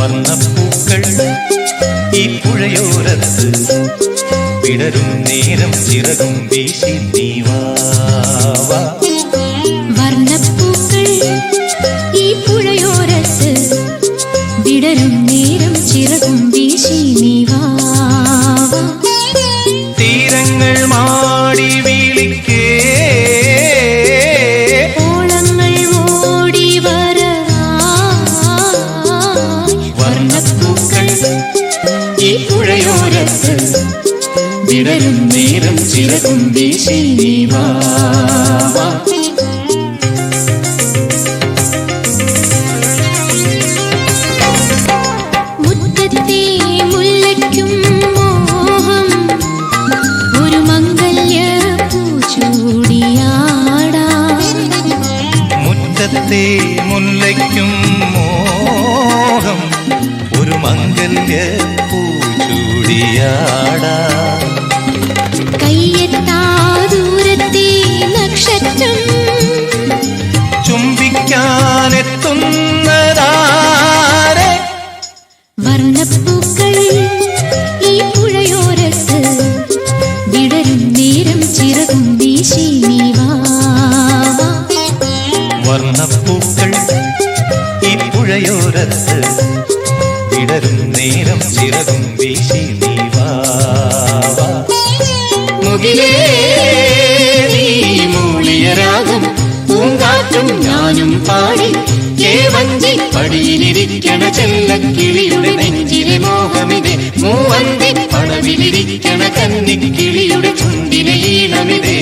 വർണ്ണപ്പൂക്കൾ ഈ പുഴയോരത്ത് വിടരും നേരം ചിറകും വീശി നീ വാ. വർണ്ണപ്പൂക്കൾ ഈ പുഴയോരത്ത് വിടരും നേരം ചിറകും വീശി നീ വാ. തീരങ്ങൾ മാടി വിളിക്കേ, ഓളങ്ങൾ ഓടി വരവായി. വർണ്ണപ്പൂക്കൾ ഈ പുഴയോരത്ത് വിടരും നേരം ചിറകും വീശി നീ വാ. മുറ്റത്തെ മുല്ലയ്ക്കും മോഹം ഒരു മംഗല്യ പൂച്ചൂടിയാടാം. മുറ്റത്തെ മുല്ലയ്ക്കും മോഹം ഒരു മംഗല്യ പൂച്ചൂടിയാടാ. കയ്യെത്താ ദൂരത്തെ നക്ഷത്രം ചുംബിക്കാനെത്തുന്നതാരെ. വർണ്ണപ്പൂക്കൾ ഈ പുഴയോരത്ത് വിടരും നേരം ചിറകും വീശി നീ വാ. വർണ്ണപ്പൂക്കൾ ഈ പുഴയോരത്ത് വിടരും നേരം ചിറകും വീശി നീ വാ. മുകിലേ നീ മൂളിയ രാഗം പൂങ്കാറ്റും ഞാനും പാടി കേവഞ്ചി പടിയിലിരിക്കണ ചെല്ലക്കിളിയുടെ നെഞ്ചിലെ മോഹമിതേ. മൂവന്തി പടവിലിരിക്കണ കന്നിക്കിളിയുടെ ചുണ്ടിലെ ഈണമിതേ.